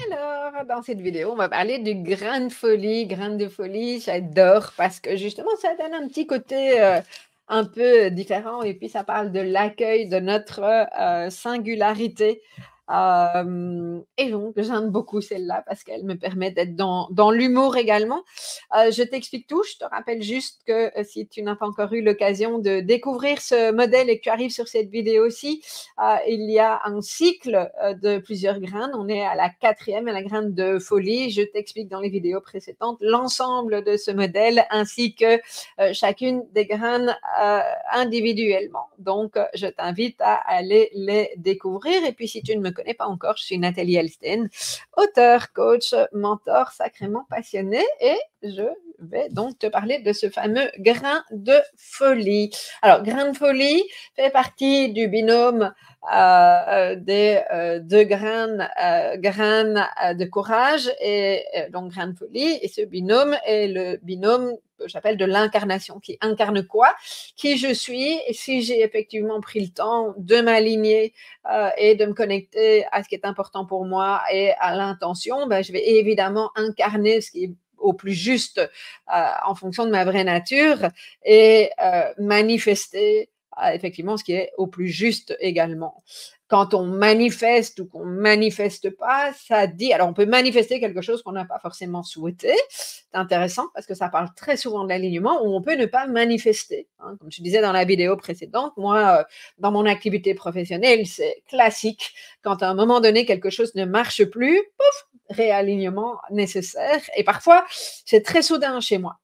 Alors, dans cette vidéo, on va parler du grain de folie. Grain de folie, j'adore parce que justement, ça donne un petit côté un peu différent et puis ça parle de l'accueil de notre singularité. Et donc, j'aime beaucoup celle-là parce qu'elle me permet d'être dans l'humour également. Je t'explique tout. Je te rappelle juste que si tu n'as pas encore eu l'occasion de découvrir ce modèle et que tu arrives sur cette vidéo aussi, il y a un cycle de plusieurs graines. On est à la quatrième, à la graine de folie. Je t'explique dans les vidéos précédentes l'ensemble de ce modèle ainsi que chacune des graines individuellement. Donc, je t'invite à aller les découvrir. Et puis, si tu ne me connais pas encore, je suis Nathalie Elsten, auteure, coach, mentor sacrément passionnée et je vais donc te parler de ce fameux grain de folie. Alors, grain de folie fait partie du binôme des deux graines de courage et donc grain de folie. Et ce binôme est le binôme que j'appelle de l'incarnation, qui incarne quoi? Qui je suis. Et si j'ai effectivement pris le temps de m'aligner et de me connecter à ce qui est important pour moi et à l'intention, ben, je vais évidemment incarner ce qui est au plus juste en fonction de ma vraie nature et manifester effectivement ce qui est au plus juste également. Quand on manifeste ou qu'on ne manifeste pas, ça dit, alors on peut manifester quelque chose qu'on n'a pas forcément souhaité, c'est intéressant parce que ça parle très souvent de l'alignement, ou on peut ne pas manifester. Hein. Comme je disais dans la vidéo précédente, moi, dans mon activité professionnelle, c'est classique. Quand à un moment donné, quelque chose ne marche plus, pouf, réalignement nécessaire. Et parfois, c'est très soudain chez moi.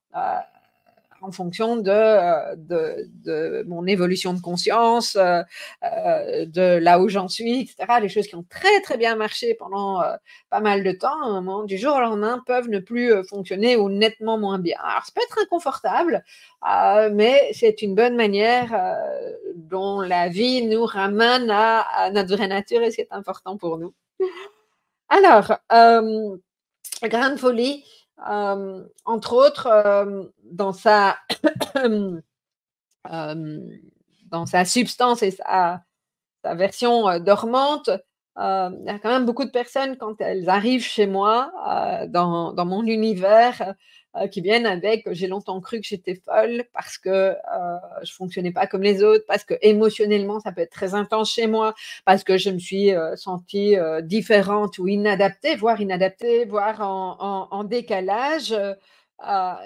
En fonction de mon évolution de conscience, de là où j'en suis, etc. Les choses qui ont très, très bien marché pendant pas mal de temps, à un moment, du jour au lendemain, peuvent ne plus fonctionner ou nettement moins bien. Alors, ça peut être inconfortable, mais c'est une bonne manière dont la vie nous ramène à notre vraie nature et ce qui est important pour nous. Alors, Grande Folie, entre autres, dans sa substance et sa version dormante, il y a quand même beaucoup de personnes, quand elles arrivent chez moi, dans mon univers, qui viennent avec: «J'ai longtemps cru que j'étais folle parce que je fonctionnais pas comme les autres, parce que émotionnellement ça peut être très intense chez moi, parce que je me suis sentie différente ou inadaptée, voire en décalage».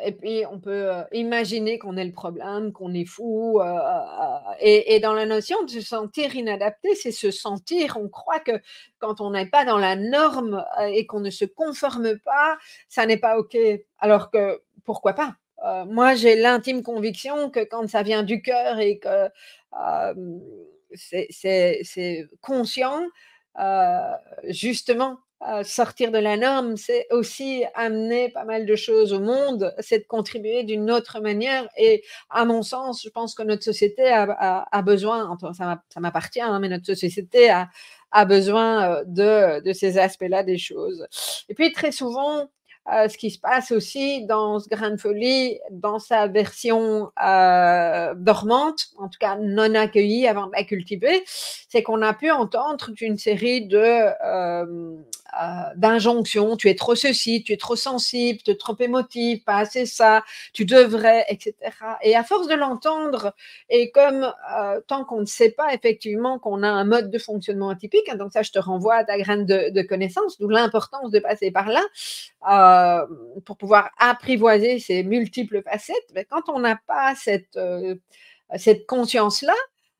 Et puis on peut imaginer qu'on est le problème, qu'on est fou. Et dans la notion de se sentir inadapté, c'est se sentir, on croit que quand on n'est pas dans la norme et qu'on ne se conforme pas, ça n'est pas OK. Alors que pourquoi pas? Moi, j'ai l'intime conviction que quand ça vient du cœur et que c'est conscient, justement, sortir de la norme, c'est aussi amener pas mal de choses au monde, c'est de contribuer d'une autre manière. Et à mon sens, je pense que notre société a besoin, enfin, ça m'appartient, hein, mais notre société a besoin de ces aspects-là des choses. Et puis très souvent, ce qui se passe aussi dans ce grain de folie, dans sa version dormante, en tout cas non accueillie avant de la cultiver, c'est qu'on a pu entendre toute une série d'injonctions. Tu es trop ceci, tu es trop sensible, tu es trop émotive, pas assez ça, tu devrais, etc. Et à force de l'entendre, et comme tant qu'on ne sait pas effectivement qu'on a un mode de fonctionnement atypique, hein, donc ça, je te renvoie à ta graine de connaissance, d'où l'importance de passer par là pour pouvoir apprivoiser ces multiples facettes. Mais quand on n'a pas cette conscience-là,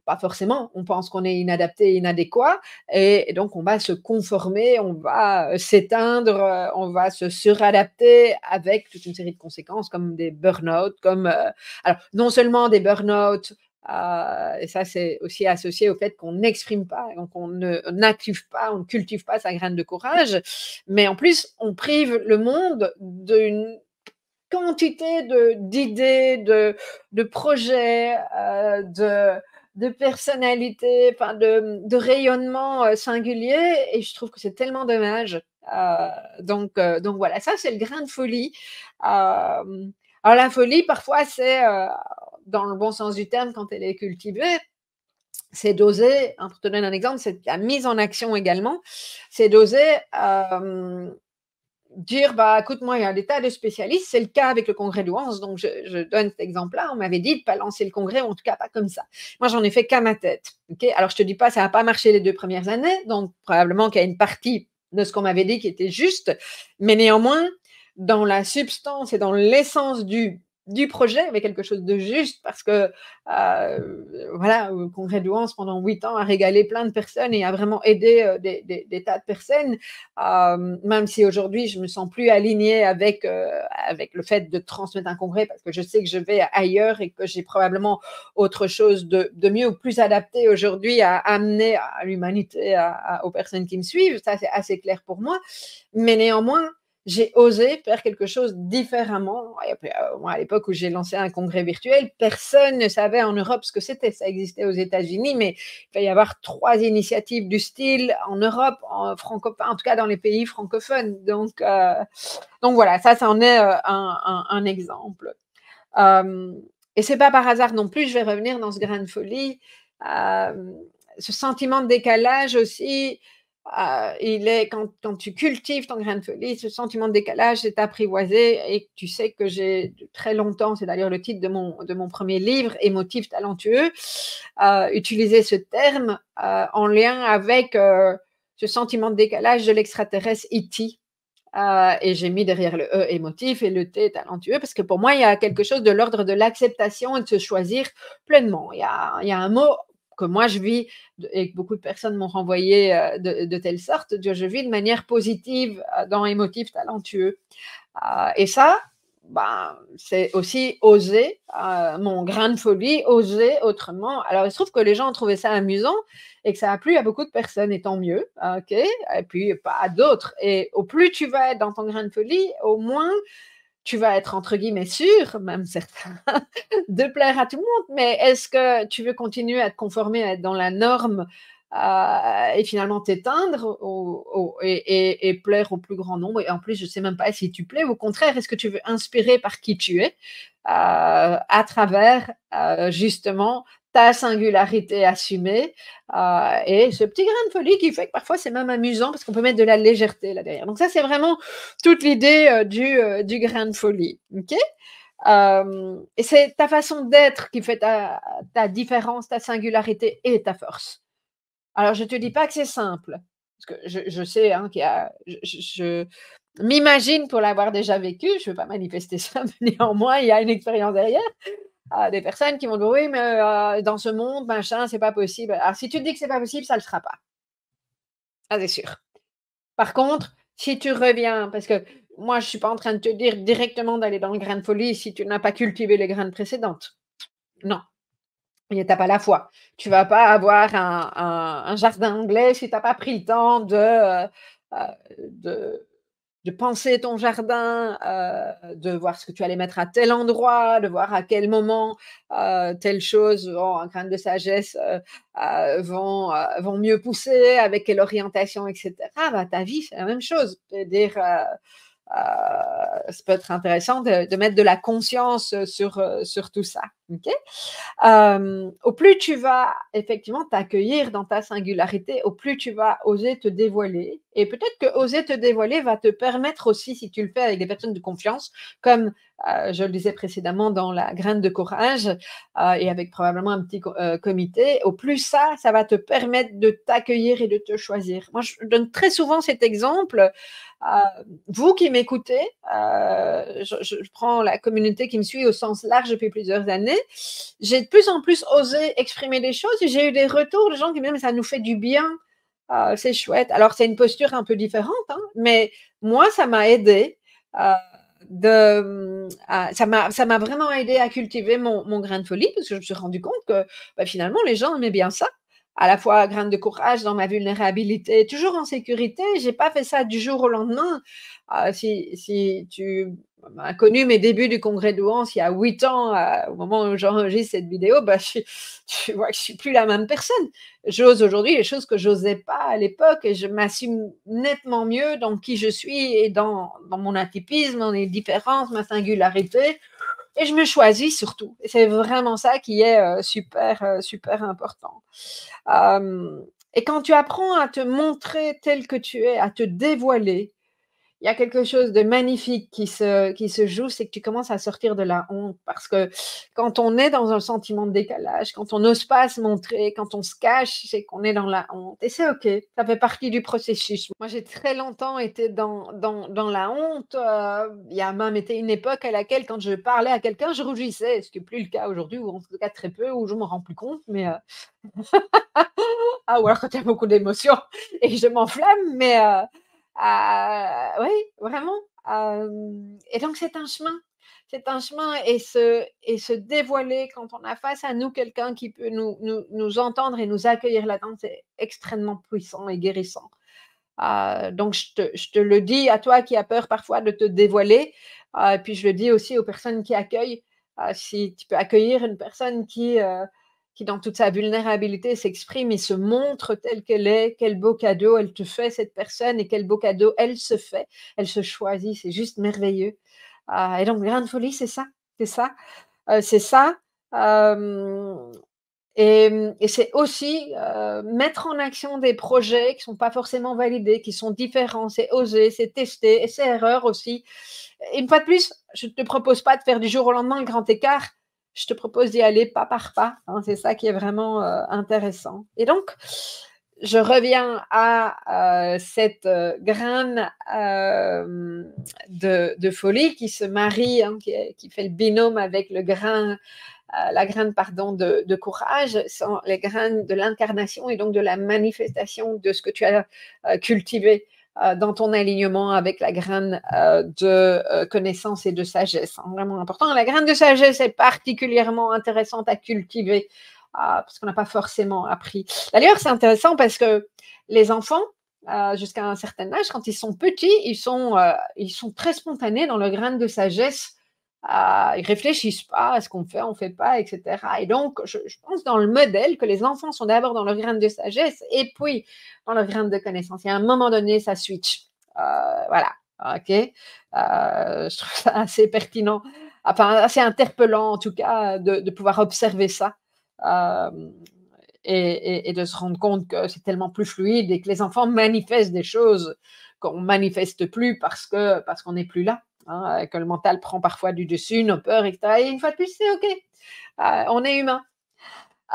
pas forcément, on pense qu'on est inadapté, inadéquat, et donc on va se conformer, on va s'éteindre, on va se suradapter avec toute une série de conséquences comme des burn-out, alors non seulement des burn-out, et ça c'est aussi associé au fait qu'on n'exprime pas, donc on n'active pas, on ne cultive pas sa graine de courage, mais en plus on prive le monde d'une quantité d'idées, de projets, de personnalités, enfin de rayonnement singulier, et je trouve que c'est tellement dommage. Donc voilà, ça c'est le grain de folie. Alors la folie, parfois, c'est dans le bon sens du terme quand elle est cultivée, c'est d'oser, hein, pour te donner un exemple, c'est la mise en action également, c'est d'oser dire, bah, écoute, moi, il y a des tas de spécialistes, c'est le cas avec le congrès de Wans, donc je donne cet exemple-là, on m'avait dit de ne pas lancer le congrès, ou en tout cas pas comme ça. Moi, j'en ai fait qu'à ma tête. Okay, alors, je ne te dis pas, ça n'a pas marché les 2 premières années, donc probablement qu'il y a une partie de ce qu'on m'avait dit qui était juste, mais néanmoins, dans la substance et dans l'essence du projet, il y avait quelque chose de juste parce que voilà, le congrès de Wans pendant 8 ans a régalé plein de personnes et a vraiment aidé des tas de personnes. Même si aujourd'hui je me sens plus alignée avec le fait de transmettre un congrès parce que je sais que je vais ailleurs et que j'ai probablement autre chose de mieux ou plus adapté aujourd'hui à amener à l'humanité, aux personnes qui me suivent. Ça, c'est assez clair pour moi. Mais néanmoins, j'ai osé faire quelque chose différemment. Et puis, moi, à l'époque où j'ai lancé un congrès virtuel, personne ne savait en Europe ce que c'était. Ça existait aux États-Unis, mais il va y avoir 3 initiatives du style en Europe, en tout cas dans les pays francophones. Donc voilà, ça en est un exemple. Et c'est pas par hasard non plus, je vais revenir dans ce grain de folie. Ce sentiment de décalage aussi, il est quand tu cultives ton grain de folie, ce sentiment de décalage, c'est apprivoisé et tu sais que j'ai très longtemps, c'est d'ailleurs le titre de mon premier livre, Émotif talentueux, utilisé ce terme en lien avec ce sentiment de décalage de l'extraterrestre E.T. Et j'ai mis derrière le E émotif et le T talentueux parce que pour moi, il y a quelque chose de l'ordre de l'acceptation et de se choisir pleinement. Il y a un mot que moi je vis et que beaucoup de personnes m'ont renvoyé de telle sorte, je vis de manière positive dans émotif talentueux. Et ça, ben, c'est aussi oser, mon grain de folie, oser autrement. Alors, il se trouve que les gens ont trouvé ça amusant et que ça a plu à beaucoup de personnes, et tant mieux, ok, et puis pas à d'autres. Et au plus tu vas être dans ton grain de folie, au moins tu vas être entre guillemets sûr, même certains, de plaire à tout le monde. Mais est-ce que tu veux continuer à te conformer, à être dans la norme et finalement t'éteindre et plaire au plus grand nombre? Et en plus, je ne sais même pas si tu plais. Au contraire, est-ce que tu veux inspirer par qui tu es à travers justement ta singularité assumée et ce petit grain de folie qui fait que parfois c'est même amusant parce qu'on peut mettre de la légèreté là derrière. Donc ça, c'est vraiment toute l'idée du grain de folie. Ok, et c'est ta façon d'être qui fait ta différence, ta singularité et ta force. Alors, je ne te dis pas que c'est simple, parce que je sais hein, qu'il y a, je m'imagine pour l'avoir déjà vécu, je ne veux pas manifester ça, mais néanmoins, il y a une expérience derrière. Des personnes qui vont dire oui, mais dans ce monde, machin, c'est pas possible. Alors, si tu te dis que c'est pas possible, ça ne le sera pas. Ça, c'est sûr. Par contre, si tu reviens, parce que moi, je ne suis pas en train de te dire directement d'aller dans le grain de folie si tu n'as pas cultivé les graines précédentes. Non. Et tu as pas la foi. Tu vas pas avoir un jardin anglais si tu as pas pris le temps de de penser ton jardin, de voir ce que tu allais mettre à tel endroit, de voir à quel moment, telle chose, un grain de sagesse, vont mieux pousser, avec quelle orientation et cetera. Bah, ta vie, c'est la même chose. C'est-à-dire, ça peut être intéressant de mettre de la conscience, sur tout ça. OK? Au plus tu vas effectivement t'accueillir dans ta singularité, au plus tu vas oser te dévoiler. Et peut-être que oser te dévoiler va te permettre aussi, si tu le fais avec des personnes de confiance, comme je le disais précédemment dans la graine de courage, et avec probablement un petit comité, au plus ça va te permettre de t'accueillir et de te choisir. Moi, je donne très souvent cet exemple. Vous qui m'écoutez, je prends la communauté qui me suit au sens large depuis plusieurs années, j'ai de plus en plus osé exprimer des choses et j'ai eu des retours de gens qui me disent: «Mais ça nous fait du bien, c'est chouette». Alors c'est une posture un peu différente, hein, mais moi ça m'a aidée, ça m'a vraiment aidée à cultiver mon grain de folie parce que je me suis rendu compte que, bah, finalement les gens aimaient bien ça. À la fois grain de courage dans ma vulnérabilité, toujours en sécurité. J'ai pas fait ça du jour au lendemain. Si tu as connu mes débuts du congrès de Wans il y a 8 ans, au moment où j'enregistre cette vidéo, bah, tu vois que je suis plus la même personne. J'ose aujourd'hui les choses que j'osais pas à l'époque et je m'assume nettement mieux dans qui je suis et dans mon atypisme, dans les différences, ma singularité. et je me choisis surtout. Et c'est vraiment ça qui est super important. Et quand tu apprends à te montrer tel que tu es, à te dévoiler, il y a quelque chose de magnifique qui se joue, c'est que tu commences à sortir de la honte. Parce que quand on est dans un sentiment de décalage, quand on n'ose pas se montrer, quand on se cache, c'est qu'on est dans la honte. Et c'est OK, ça fait partie du processus. Moi, j'ai très longtemps été dans la honte. Il y a même été une époque à laquelle, quand je parlais à quelqu'un, je rougissais, ce qui n'est plus le cas aujourd'hui, ou en tout cas très peu, ou je ne me rends plus compte. Mais ou alors quand il y a beaucoup d'émotions et je m'enflamme, mais oui, vraiment. Et donc c'est un chemin et se dévoiler quand on a face à nous quelqu'un qui peut nous entendre et nous accueillir là-dedans, c'est extrêmement puissant et guérissant. Donc je te le dis à toi qui as peur parfois de te dévoiler, et puis je le dis aussi aux personnes qui accueillent, si tu peux accueillir une personne qui dans toute sa vulnérabilité s'exprime et se montre telle qu'elle est, quel beau cadeau elle te fait cette personne et quel beau cadeau elle se fait, elle se choisit, c'est juste merveilleux. Et donc Grain de folie, c'est ça, c'est ça, c'est ça. Hem et c'est aussi, mettre en action des projets qui sont pas forcément validés, qui sont différents. C'est oser, c'est tester et c'est erreur aussi. Et une fois de plus, je ne te propose pas de faire du jour au lendemain le grand écart. Je te propose d'y aller pas par pas, hein. C'est ça qui est vraiment, intéressant. Et donc, je reviens à, cette, graine, de folie qui se marie, hein, qui fait le binôme avec le grain la graine, pardon, de courage, sont les graines de l'incarnation et donc de la manifestation de ce que tu as cultivé dans ton alignement avec la graine de connaissance et de sagesse. Hein, vraiment important. La graine de sagesse est particulièrement intéressante à cultiver parce qu'on n'a pas forcément appris. D'ailleurs, c'est intéressant parce que les enfants, jusqu'à un certain âge, quand ils sont petits, ils sont très spontanés dans leur graine de sagesse. Ils réfléchissent pas à ce qu'on fait, on fait pas, et cetera. Et donc, je pense dans le modèle que les enfants sont d'abord dans leur graine de sagesse et puis dans leur graine de connaissance. Il y a un moment donné, ça switch. Voilà, OK. Je trouve ça assez pertinent, enfin assez interpellant en tout cas de pouvoir observer ça, hem et de se rendre compte que c'est tellement plus fluide et que les enfants manifestent des choses qu'on manifeste plus parce qu'on n'est plus là. Hein, que le mental prend parfois du dessus, nos peurs, etc. Et une fois de plus, c'est OK. On est humain.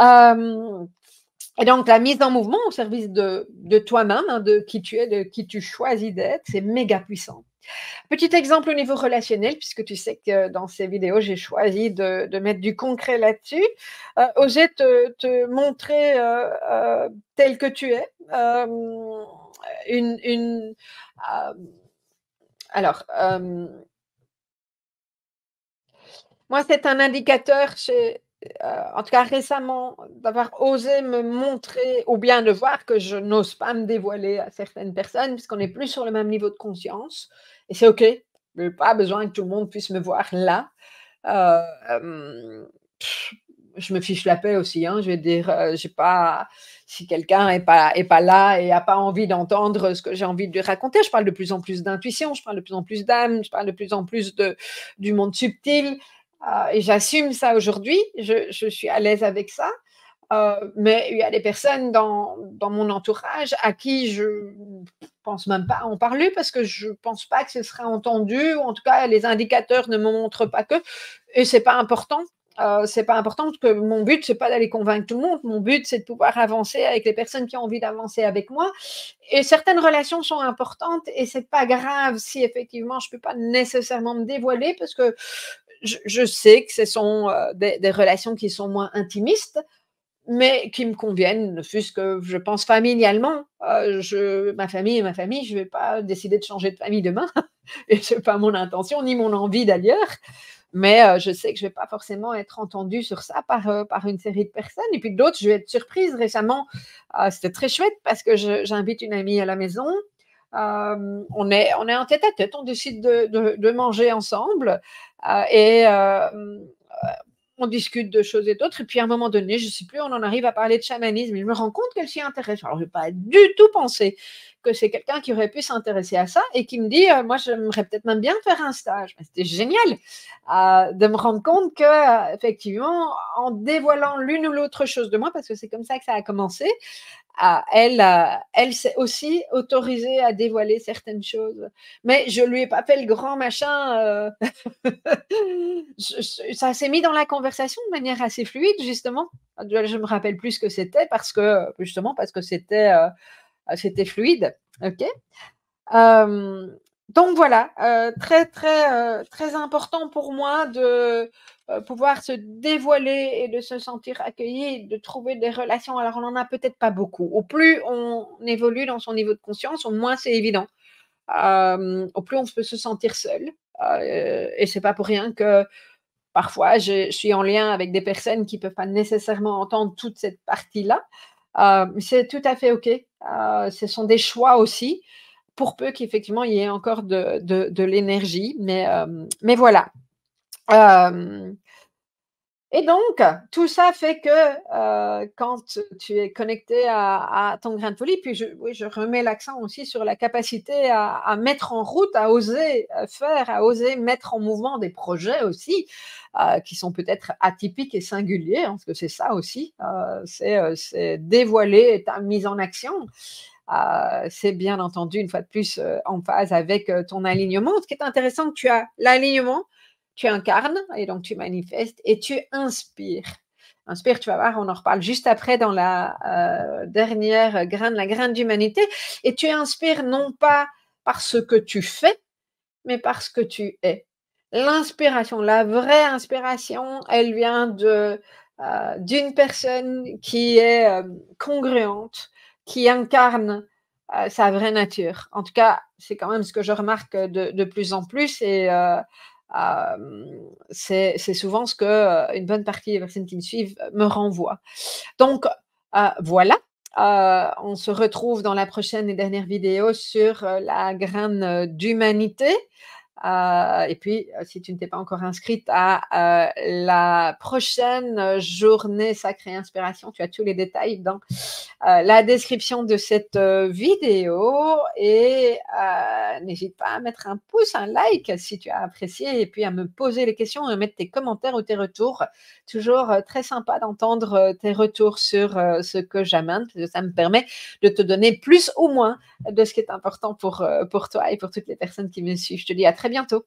Euh, et donc, la mise en mouvement au service de toi-même, hein, de qui tu es, de qui tu choisis d'être, c'est méga puissant. Petit exemple au niveau relationnel, puisque tu sais que dans ces vidéos, j'ai choisi de mettre du concret là-dessus. Oser te montrer tel que tu es. Une, euh, alors, moi, c'est un indicateur en tout cas récemment, d'avoir osé me montrer ou bien de voir que je n'ose pas me dévoiler à certaines personnes puisqu'on n'est plus sur le même niveau de conscience et c'est OK. Je n'ai pas besoin que tout le monde puisse me voir là. Hem, je me fiche la paix aussi, hein, je vais dire, j'ai pas si quelqu'un est pas là et a pas envie d'entendre ce que j'ai envie de lui raconter, je parle de plus en plus d'intuition, je parle de plus en plus d'âme, je parle de plus en plus du monde subtil, et j'assume ça aujourd'hui. Je suis à l'aise avec ça, mais il y a des personnes dans mon entourage à qui je pense même pas en parler parce que je pense pas que ce sera entendu ou en tout cas les indicateurs ne me montrent pas que et c'est pas important parce que mon but c'est pas d'aller convaincre tout le monde. Mon but c'est de pouvoir avancer avec les personnes qui ont envie d'avancer avec moi et certaines relations sont importantes et c'est pas grave si effectivement je peux pas nécessairement me dévoiler parce que je sais que ce sont, des relations qui sont moins intimistes mais qui me conviennent, ne fût-ce que je pense familialement. Ma famille est ma famille, je ne vais pas décider de changer de famille demain et ce n'est pas mon intention ni mon envie d'ailleurs. Mais je sais que je ne vais pas forcément être entendue sur ça par une série de personnes et puis d'autres, je vais être surprise. Récemment, c'était très chouette parce que j'invite une amie à la maison. On est en tête-à-tête, on décide de manger ensemble, et on discute de choses et d'autres et puis à un moment donné, je ne sais plus, on en arrive à parler de chamanisme et je me rends compte qu'elle s'y intéresse. Alors je n'ai pas du tout pensé que c'est quelqu'un qui aurait pu s'intéresser à ça et qui me dit, moi, j'aimerais peut-être même bien faire un stage. C'était génial de me rendre compte que, effectivement, en dévoilant l'une ou l'autre chose de moi, parce que c'est comme ça que ça a commencé, elle s'est aussi autorisée à dévoiler certaines choses. Mais je lui ai pas fait le grand machin. Ça s'est mis dans la conversation de manière assez fluide, justement. Je me rappelle plus ce que c'était parce que, justement, parce que c'était fluide. OK. Donc voilà, très, très, très important pour moi de, pouvoir se dévoiler et de se sentir accueilli, de trouver des relations. Alors on n'en a peut-être pas beaucoup. Au plus on évolue dans son niveau de conscience, au moins c'est évident. Au plus on peut se sentir seul, et c'est pas pour rien que parfois je suis en lien avec des personnes qui peuvent pas nécessairement entendre toute cette partie-là. C'est tout à fait OK. Ce sont des choix aussi, pour peu qu'effectivement il y ait encore de l'énergie, mais voilà. Hem Et donc tout ça fait que, quand tu es connecté à ton grain de folie, puis oui, je remets l'accent aussi sur la capacité à mettre en route, à oser, faire, à oser mettre en mouvement des projets aussi, qui sont peut-être atypiques et singuliers, hein, parce que c'est ça aussi, c'est dévoiler ta mise en action. C'est bien entendu une fois de plus, en phase avec, ton alignement. Ce qui est intéressant, tu as l'alignement, tu incarnes et donc tu manifestes et tu inspires. Inspire, tu vas voir, on en reparle juste après dans la, dernière graine, la graine d'humanité, et tu inspires non pas par ce que tu fais, mais par ce que tu es. L'inspiration, la vraie inspiration, elle vient d'une personne qui est, congruente, qui incarne, sa vraie nature. En tout cas, c'est quand même ce que je remarque de plus en plus, et c'est souvent ce que, une bonne partie des personnes qui me suivent me renvoient. Donc, voilà, on se retrouve dans la prochaine et dernière vidéo sur, la graine, d'humanité. Et puis, si tu ne t'es pas encore inscrite à, la prochaine, journée Sacrée Inspiration, tu as tous les détails dans, la description de cette, vidéo, et n'hésite pas à mettre un pouce, un like si tu as apprécié, et puis à me poser les questions et mettre tes commentaires ou tes retours. Toujours, très sympa d'entendre, tes retours sur, ce que j'amène, parce que ça me permet de te donner plus ou moins de ce qui est important pour toi et pour toutes les personnes qui me suivent. Je te dis à très bientôt.